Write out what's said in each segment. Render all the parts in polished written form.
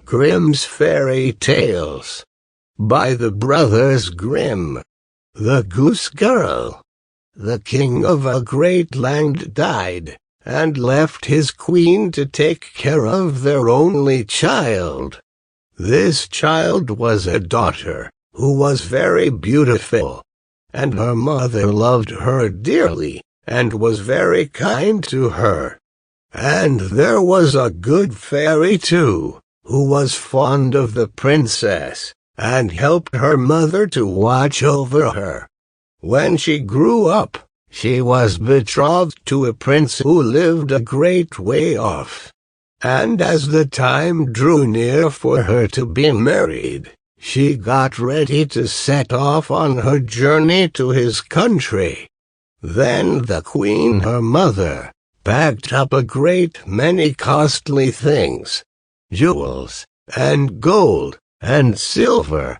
Grimm's Fairy Tales by the Brothers Grimm. The Goose Girl. The king of a great land died, and left his queen to take care of their only child. This child was a daughter, who was very beautiful, and her mother loved her dearly, and was very kind to her. And there was a good fairy too, who was fond of the princess, and helped her mother to watch over her. When she grew up, she was betrothed to a prince who lived a great way off. And as the time drew near for her to be married, she got ready to set off on her journey to his country. Then the queen, her mother, packed up a great many costly things, jewels, and gold, and silver,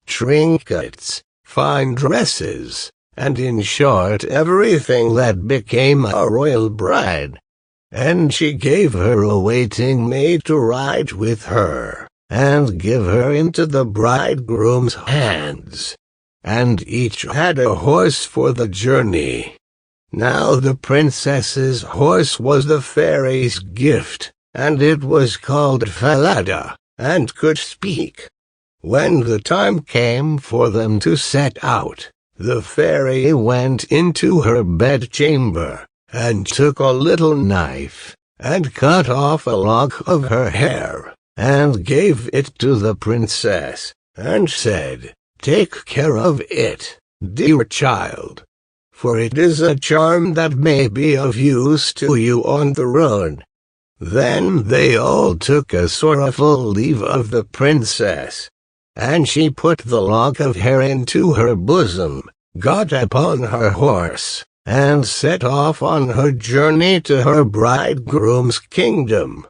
trinkets, fine dresses, and in short everything that became a royal bride. And she gave her a waiting maid to ride with her, and give her into the bridegroom's hands. And each had a horse for the journey. Now the princess's horse was the fairy's gift, and it was called Falada, and could speak. When the time came for them to set out, the fairy went into her bedchamber, and took a little knife, and cut off a lock of her hair, and gave it to the princess, and said, "Take care of it, dear child, for it is a charm that may be of use to you on the road." Then they all took a sorrowful leave of the princess, and she put the lock of hair into her bosom, got upon her horse, and set off on her journey to her bridegroom's kingdom.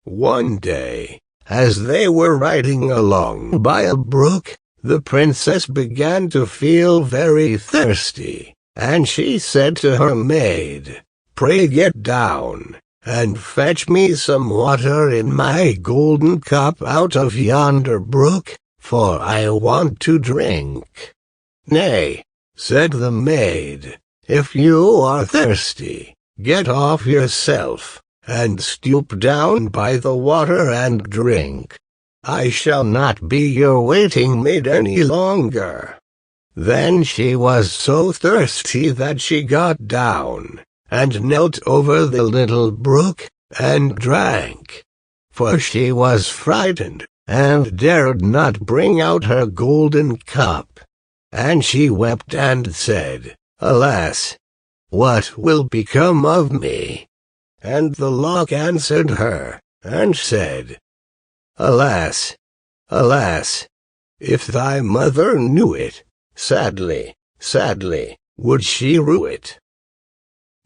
One day, as they were riding along by a brook, the princess began to feel very thirsty, and she said to her maid, "Pray get down, and fetch me some water in my golden cup out of yonder brook, for I want to drink." "Nay," said the maid, "if you are thirsty, get off yourself, and stoop down by the water and drink. I shall not be your waiting maid any longer." Then she was so thirsty that she got down, and knelt over the little brook, and drank. For she was frightened, and dared not bring out her golden cup. And she wept and said, "Alas! What will become of me?" And the lock answered her, and said, "Alas! Alas! If thy mother knew it, sadly, sadly, would she rue it."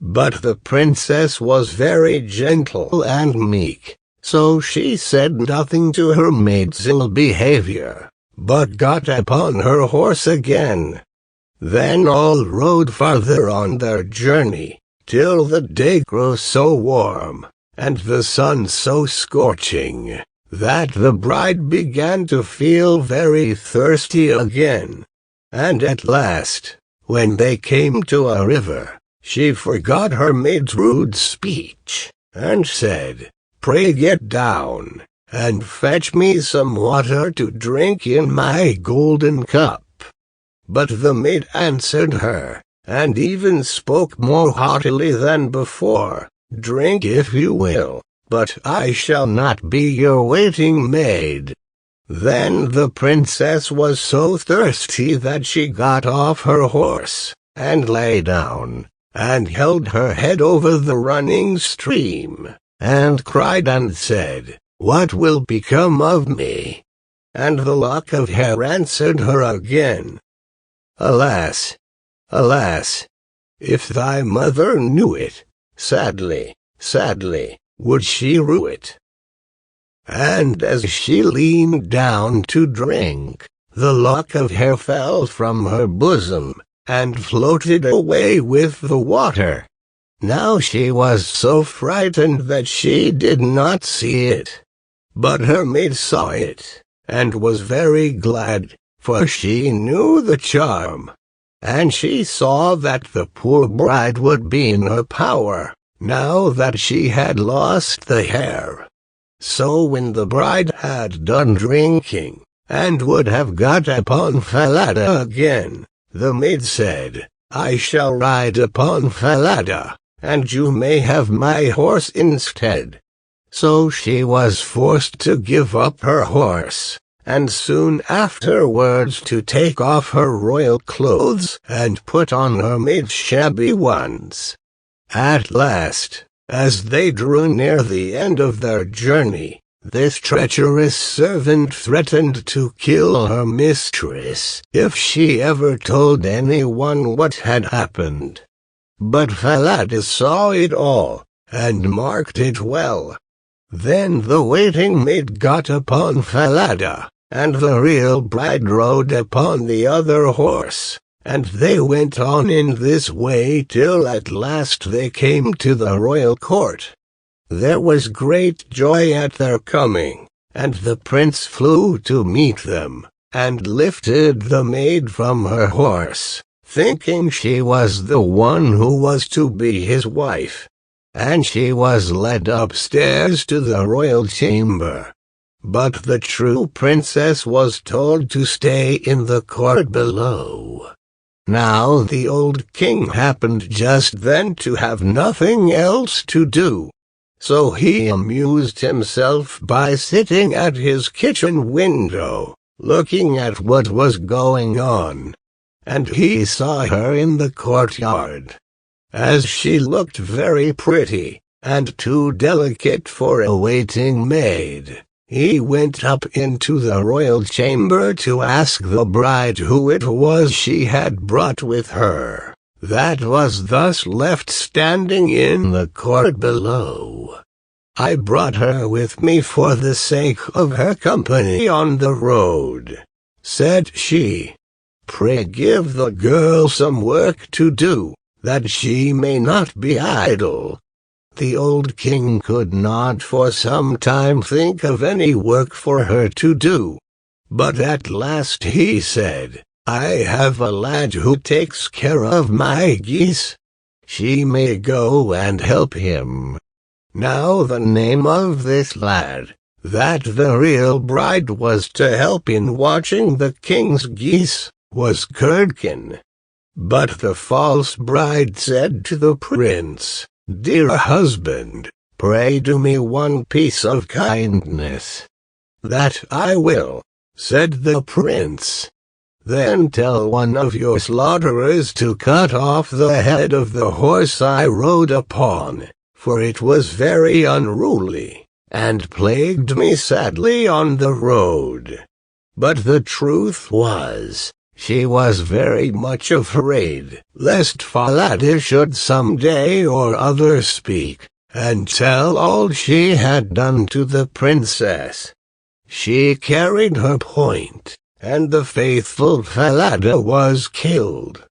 But the princess was very gentle and meek, so she said nothing to her maid's ill behavior, but got upon her horse again. Then all rode farther on their journey, till the day grew so warm, and the sun so scorching, that the bride began to feel very thirsty again. And at last, when they came to a river, she forgot her maid's rude speech, and said, "Pray get down, and fetch me some water to drink in my golden cup." But the maid answered her, and even spoke more haughtily than before, "Drink if you will, but I shall not be your waiting maid." Then the princess was so thirsty that she got off her horse, and lay down, and held her head over the running stream, and cried and said, "What will become of me?" And the lock of hair answered her again, "Alas! Alas! If thy mother knew it, sadly, sadly, would she rue it." And as she leaned down to drink, the lock of hair fell from her bosom, and floated away with the water. Now she was so frightened that she did not see it. But her maid saw it, and was very glad, for she knew the charm. And she saw that the poor bride would be in her power, now that she had lost the hair. So when the bride had done drinking, and would have got upon Falada again, the maid said, "I shall ride upon Falada, and you may have my horse instead." So she was forced to give up her horse, and soon afterwards to take off her royal clothes and put on her maid's shabby ones. At last, as they drew near the end of their journey, this treacherous servant threatened to kill her mistress if she ever told anyone what had happened. But Falada saw it all, and marked it well. Then the waiting maid got upon Falada, and the real bride rode upon the other horse, and they went on in this way till at last they came to the royal court. There was great joy at their coming, and the prince flew to meet them, and lifted the maid from her horse, thinking she was the one who was to be his wife. And she was led upstairs to the royal chamber. But the true princess was told to stay in the court below. Now the old king happened just then to have nothing else to do. So he amused himself by sitting at his kitchen window, looking at what was going on. And he saw her in the courtyard. As she looked very pretty, and too delicate for a waiting maid, he went up into the royal chamber to ask the bride who it was she had brought with her, that was thus left standing in the court below. "I brought her with me for the sake of her company on the road," said she. "Pray give the girl some work to do, that she may not be idle." The old king could not for some time think of any work for her to do. But at last he said, "I have a lad who takes care of my geese. She may go and help him." Now the name of this lad, that the real bride was to help in watching the king's geese, was Curdken. But the false bride said to the prince, "Dear husband, pray do me one piece of kindness." "That I will," said the prince. "Then tell one of your slaughterers to cut off the head of the horse I rode upon, for it was very unruly, and plagued me sadly on the road." But the truth was, she was very much afraid lest Falada should some day or other speak, and tell all she had done to the princess. She carried her point, and the faithful Falada was killed.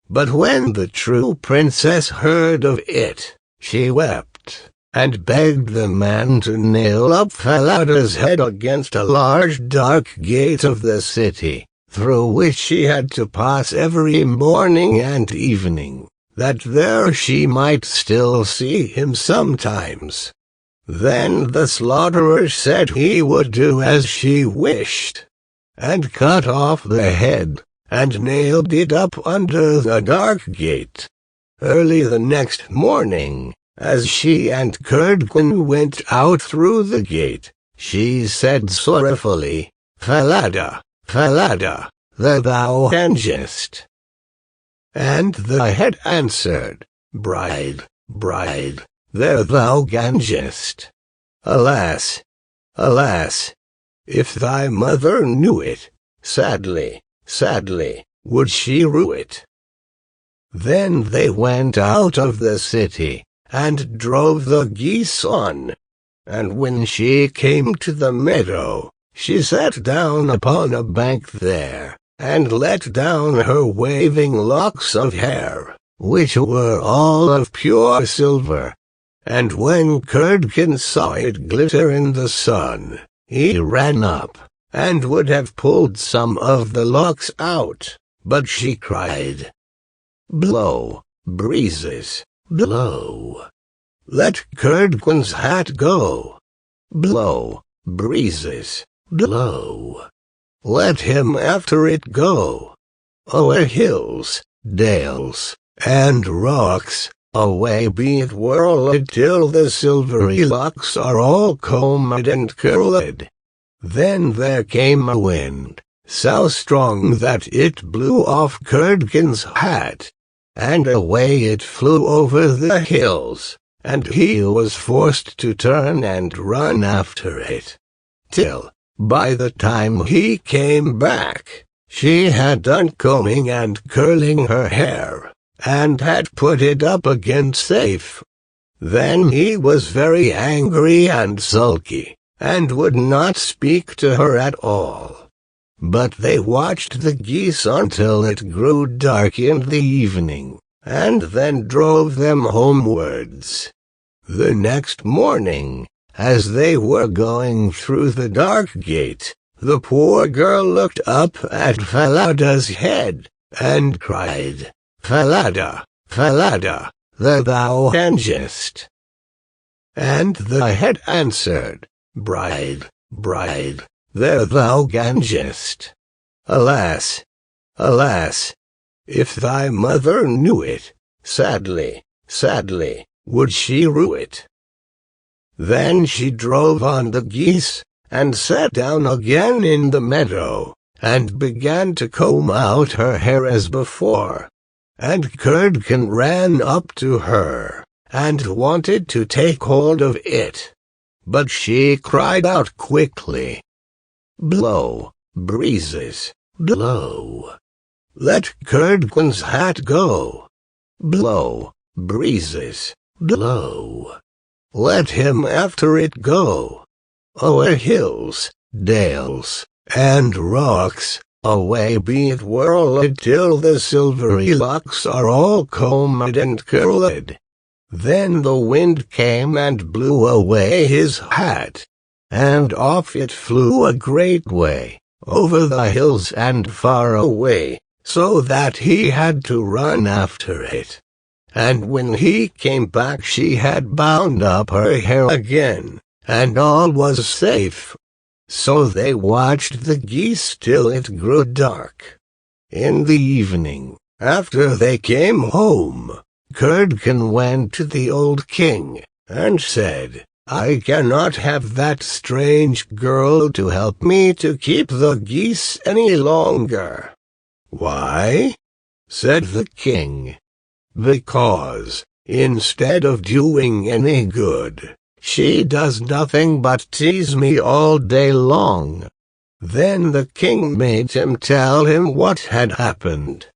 But when the true princess heard of it, she wept, and begged the man to nail up Falada's head against a large dark gate of the city, through which she had to pass every morning and evening, that there she might still see him sometimes. Then the slaughterer said he would do as she wished, and cut off the head, and nailed it up under the dark gate. Early the next morning, as she and Curdken went out through the gate, she said sorrowfully, "Falada, Falada, there thou hangest." And the head answered, "Bride, bride, there thou hangest. Alas, alas, if thy mother knew it, sadly, sadly, would she rue it." Then they went out of the city, and drove the geese on. And when she came to the meadow, she sat down upon a bank there, and let down her waving locks of hair, which were all of pure silver. And when Curdken saw it glitter in the sun, He ran up, and would have pulled some of the locks out, but she cried, "Blow, breezes, blow. Let Curdken's hat go. Blow, breezes, blow. Let him after it go. O'er hills, dales, and rocks, away be it whirled till the silvery locks are all combed and curled." Then there came a wind, so strong that it blew off Curdken's hat, and away it flew over the hills, and he was forced to turn and run after it, till, by the time he came back, she had done combing and curling her hair, and had put it up again safe. Then he was very angry and sulky, and would not speak to her at all. But they watched the geese until it grew dark in the evening, and then drove them homewards. The next morning, as they were going through the dark gate, the poor girl looked up at Falada's head, and cried, "Falada, Falada, there thou hangest." And the head answered, "Bride, bride, there thou gangest. Alas, alas, if thy mother knew it, sadly, sadly, would she rue it." Then she drove on the geese, and sat down again in the meadow, and began to comb out her hair as before. And Curdken ran up to her, and wanted to take hold of it. But she cried out quickly, "Blow, breezes, blow. Let Curdken's hat go. Blow, breezes, blow. Let him after it go. O'er hills, dales, and rocks, away be it whirled till the silvery locks are all combed and curled." Then the wind came and blew away his hat, and off it flew a great way, over the hills and far away, so that he had to run after it. And when he came back she had bound up her hair again, and all was safe. So they watched the geese till it grew dark. In the evening, after they came home, Curdken went to the old king, and said, "I cannot have that strange girl to help me to keep the geese any longer." "Why?" said the king. "Because, instead of doing any good, she does nothing but tease me all day long." Then the king made him tell him what had happened.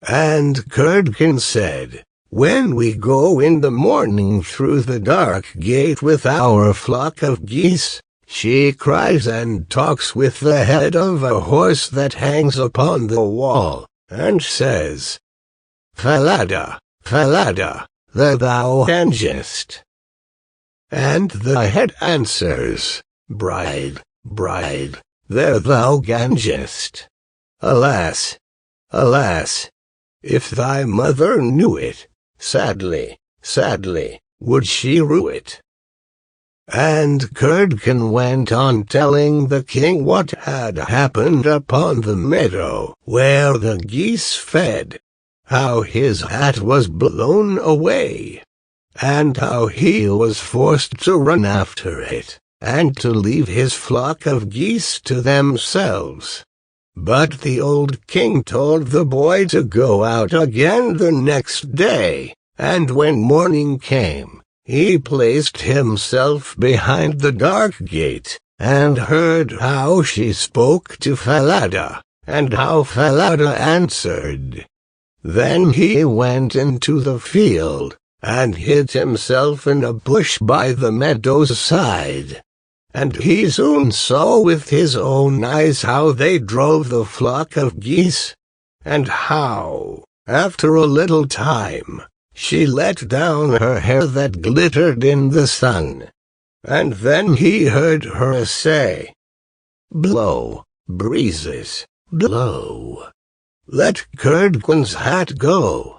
And Curdken said, "When we go in the morning through the dark gate with our flock of geese, she cries and talks with the head of a horse that hangs upon the wall, and says, 'Falada, Falada, there thou hangest.' And the head answers, 'Bride, bride, there thou gangest. Alas, alas, if thy mother knew it, sadly, sadly, would she rue it.'" And Curdken went on telling the king what had happened upon the meadow where the geese fed, how his hat was blown away, and how he was forced to run after it, and to leave his flock of geese to themselves. But the old king told the boy to go out again the next day, and when morning came, he placed himself behind the dark gate, and heard how she spoke to Falada, and how Falada answered. Then he went into the field, and hid himself in a bush by the meadow's side. And he soon saw with his own eyes how they drove the flock of geese, and how, after a little time, she let down her hair that glittered in the sun. And then he heard her say, blow, breezes, blow. Let Curdken's hat go,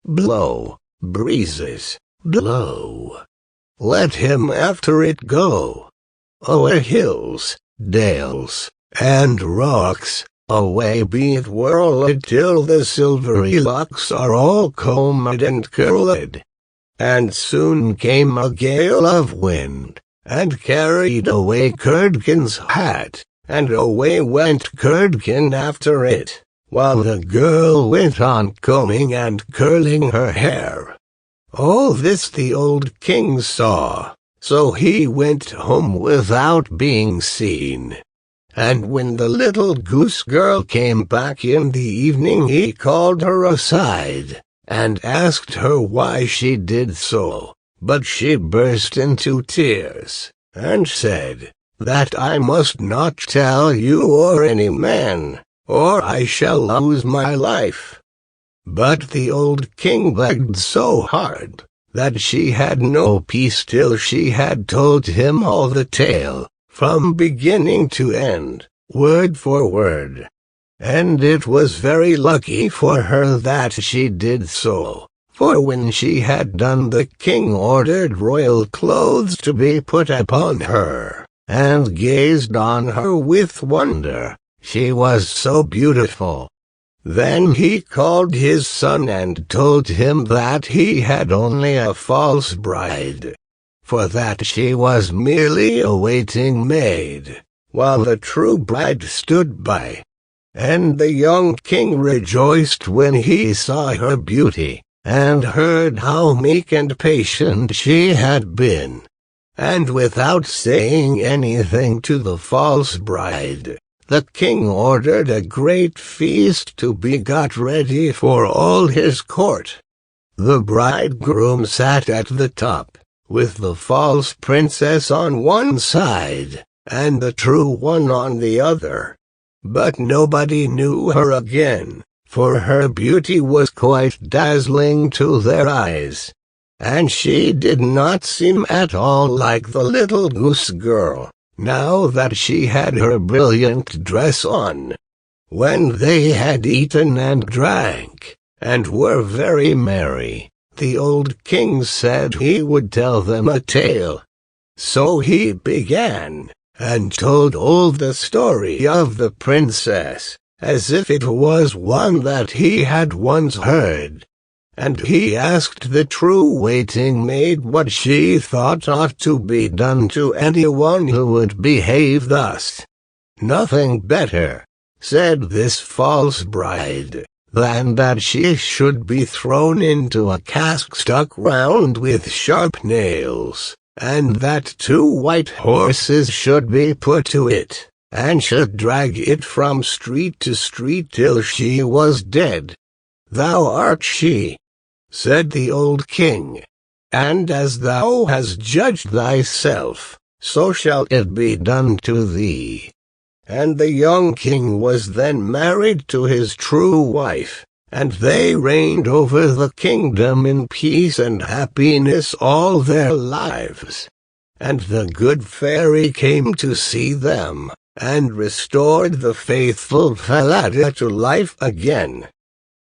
blow, breezes, blow. Let him after it go, o'er hills, dales, and rocks, away be it whirled till the silvery locks are all combed and curled. And soon came a gale of wind, and carried away Curdken's hat, and away went Curdken after it, while the girl went on combing and curling her hair. All this the old king saw, so he went home without being seen. And when the little goose girl came back in the evening, he called her aside, and asked her why she did so, but she burst into tears, and said, "That I must not tell you or any man, or I shall lose my life." But the old king begged so hard, that she had no peace till she had told him all the tale, from beginning to end, word for word. And it was very lucky for her that she did so, for when she had done the king ordered royal clothes to be put upon her, and gazed on her with wonder, she was so beautiful. Then he called his son and told him that he had only a false bride, for that she was merely a waiting maid, while the true bride stood by. And the young king rejoiced when he saw her beauty, and heard how meek and patient she had been. And without saying anything to the false bride, the king ordered a great feast to be got ready for all his court. The bridegroom sat at the top, with the false princess on one side, and the true one on the other. But nobody knew her again, for her beauty was quite dazzling to their eyes, and she did not seem at all like the little goose girl, now that she had her brilliant dress on. When they had eaten and drank, and were very merry, the old king said he would tell them a tale. So he began, and told all the story of the princess, as if it was one that he had once heard. And he asked the true waiting maid what she thought ought to be done to anyone who would behave thus. "Nothing better," said this false bride, "than that she should be thrown into a cask stuck round with sharp nails, and that 2 white horses should be put to it, and should drag it from street to street till she was dead." "Thou art she," said the old king, "and as thou hast judged thyself, so shall it be done to thee." And the young king was then married to his true wife, and they reigned over the kingdom in peace and happiness all their lives. And the good fairy came to see them, and restored the faithful Falada to life again.